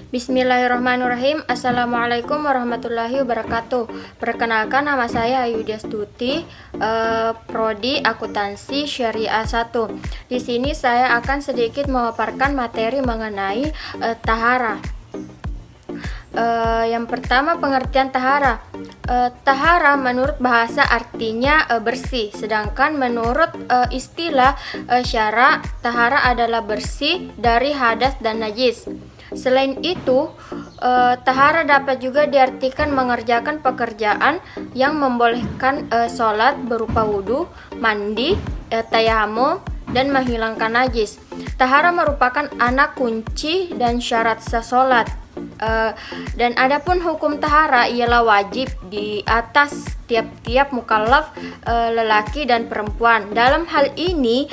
Bismillahirrahmanirrahim. Assalamualaikum warahmatullahi wabarakatuh. Perkenalkan, nama saya Ayu Destuti, Prodi Akuntansi Syariah 1. Di sini saya akan sedikit memaparkan materi mengenai tahara. Yang pertama, pengertian tahara. Tahara menurut bahasa artinya bersih, sedangkan menurut istilah syara, tahara adalah bersih dari hadas dan najis. Selain itu, tahara dapat juga diartikan mengerjakan pekerjaan yang membolehkan sholat berupa wudhu, mandi, tayamum, dan menghilangkan najis. Tahara merupakan anak kunci dan syarat sah sholat. Dan adapun hukum tahara ialah wajib di atas tiap-tiap mukallaf lelaki dan perempuan. Dalam hal ini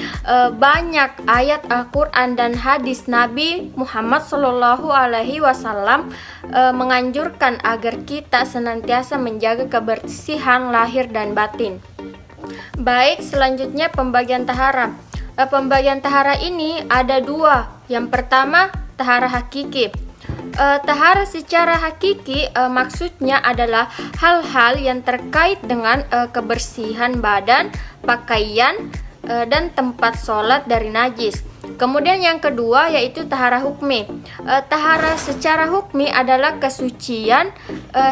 banyak ayat Al-Quran dan hadis Nabi Muhammad SAW menganjurkan agar kita senantiasa menjaga kebersihan lahir dan batin. Baik, selanjutnya pembagian tahara. Pembagian tahara ini ada dua. Yang pertama, tahara hakiki. Tahara secara hakiki maksudnya adalah hal-hal yang terkait dengan kebersihan badan, pakaian, dan tempat sholat dari najis. Kemudian yang kedua yaitu tahara hukmi. Tahara secara hukmi adalah kesucian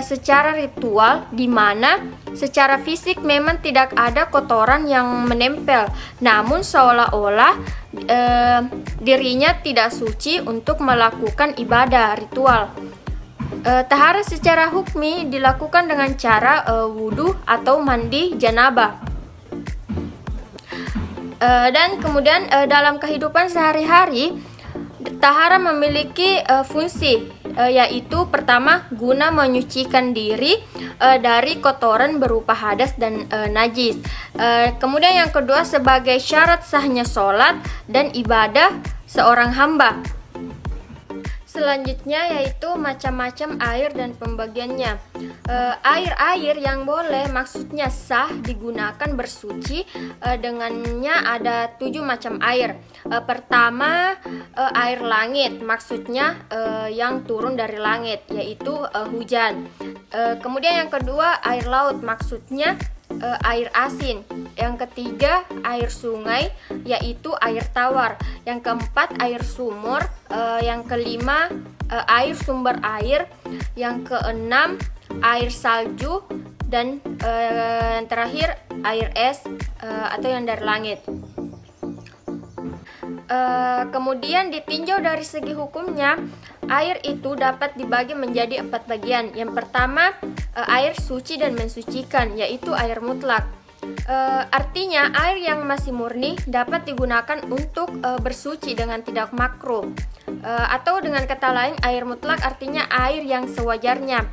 secara ritual, di mana secara fisik memang tidak ada kotoran yang menempel, namun seolah-olah dirinya tidak suci untuk melakukan ibadah ritual. Tahara secara hukmi dilakukan dengan cara wudhu atau mandi janabah. Dan kemudian dalam kehidupan sehari-hari, tahara memiliki fungsi, yaitu pertama, guna menyucikan diri dari kotoran berupa hadas dan najis. Kemudian yang kedua, sebagai syarat sahnya sholat dan ibadah seorang hamba. Selanjutnya yaitu macam-macam air dan pembagiannya. Air-air yang boleh maksudnya sah digunakan bersuci, dengannya ada 7 macam air. Pertama, air langit, maksudnya yang turun dari langit, yaitu hujan. Kemudian yang kedua, air laut, maksudnya air asin. Yang ketiga, air sungai, yaitu air tawar. Yang keempat, air sumur. Yang kelima, air sumber air. Yang keenam, air salju. Dan yang terakhir, air es atau yang dari langit. Kemudian ditinjau dari segi hukumnya, air itu dapat dibagi menjadi 4 bagian. Yang pertama, air suci dan mensucikan, yaitu air mutlak. Artinya air yang masih murni dapat digunakan untuk bersuci dengan tidak makruh. Atau dengan kata lain, air mutlak artinya air yang sewajarnya.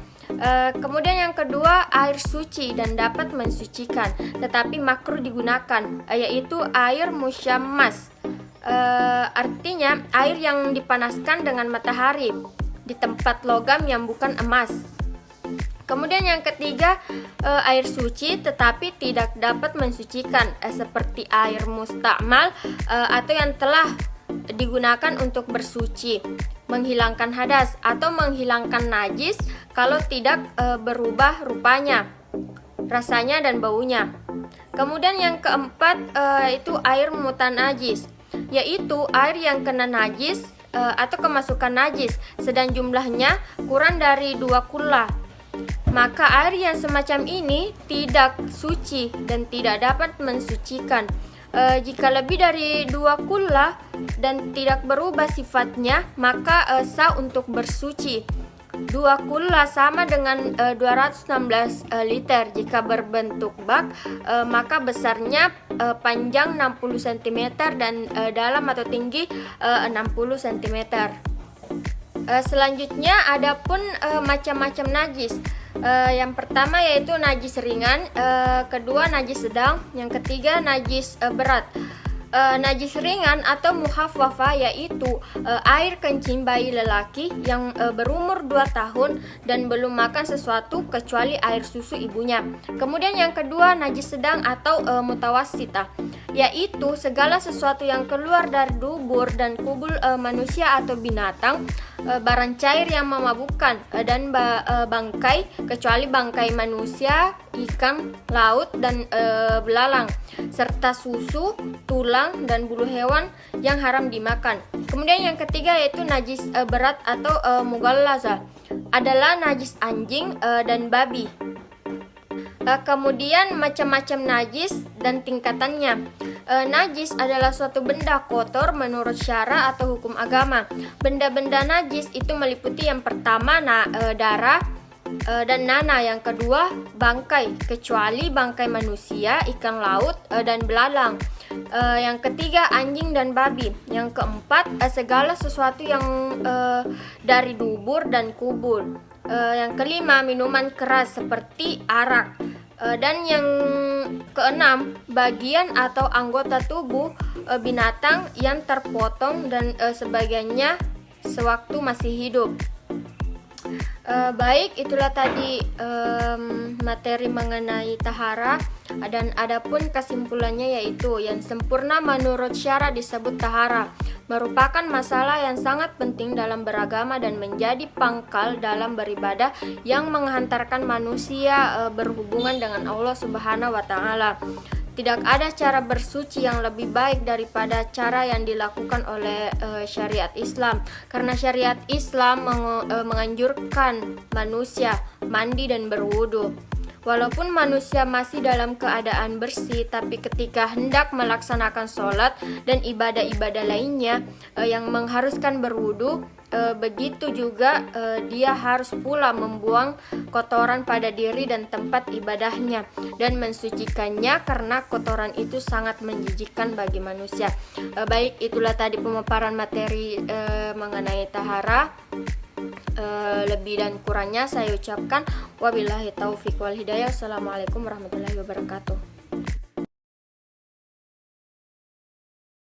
Kemudian yang kedua, air suci dan dapat mensucikan, tetapi makruh digunakan, yaitu air musyammas. Artinya air yang dipanaskan dengan matahari di tempat logam yang bukan emas. Kemudian yang ketiga, air suci tetapi tidak dapat mensucikan, seperti air mustakmal atau yang telah digunakan untuk bersuci, menghilangkan hadas atau menghilangkan najis kalau tidak berubah rupanya, rasanya dan baunya. Kemudian yang keempat itu air mutanajis, yaitu air yang kena najis atau kemasukan najis sedang jumlahnya kurang dari 2 kullah. Maka air yang semacam ini tidak suci dan tidak dapat mensucikan. Jika lebih dari 2 kullah dan tidak berubah sifatnya, maka sah untuk bersuci. 2 kullah sama dengan 216 liter. Jika berbentuk bak, maka besarnya panjang 60 cm dan dalam atau tinggi 60 cm. Selanjutnya adapun macam-macam najis. Yang pertama yaitu najis ringan, kedua najis sedang, yang ketiga najis berat. Najis ringan atau mukhaffafa yaitu air kencing bayi lelaki yang berumur 2 tahun dan belum makan sesuatu kecuali air susu ibunya. Kemudian yang kedua, najis sedang atau mutawassitah, yaitu segala sesuatu yang keluar dari dubur dan kubul manusia atau binatang barang cair yang memabukkan dan bangkai kecuali bangkai manusia, ikan laut dan belalang, serta susu, tulang dan bulu hewan yang haram dimakan. Kemudian yang ketiga yaitu najis berat atau mughallaza, adalah najis anjing dan babi. Kemudian macam-macam najis dan tingkatannya. Najis adalah suatu benda kotor menurut syara atau hukum agama. Benda-benda najis itu meliputi yang pertama darah dan nanah, yang kedua bangkai kecuali bangkai manusia, ikan laut dan belalang, yang ketiga anjing dan babi, yang keempat segala sesuatu yang dari dubur dan kubur, yang kelima minuman keras seperti arak, dan yang keenam bagian atau anggota tubuh binatang yang terpotong dan sebagainya sewaktu masih hidup. Baik, itulah tadi materi mengenai tahara, dan adapun kesimpulannya yaitu yang sempurna menurut syara disebut tahara, merupakan masalah yang sangat penting dalam beragama dan menjadi pangkal dalam beribadah yang menghantarkan manusia berhubungan dengan Allah Subhanahu wa taala. Tidak ada cara bersuci yang lebih baik daripada cara yang dilakukan oleh syariat Islam, karena syariat Islam menganjurkan manusia mandi dan berwudu. Walaupun manusia masih dalam keadaan bersih, tapi ketika hendak melaksanakan sholat dan ibadah-ibadah lainnya yang mengharuskan berwudu, begitu juga dia harus pula membuang kotoran pada diri dan tempat ibadahnya dan mensucikannya, karena kotoran itu sangat menjijikkan bagi manusia. Baik, itulah tadi pemaparan materi mengenai tahara. Lebih dan kurangnya saya ucapkan wabillahi taufiq wal hidayah. Assalamualaikum warahmatullahi wabarakatuh.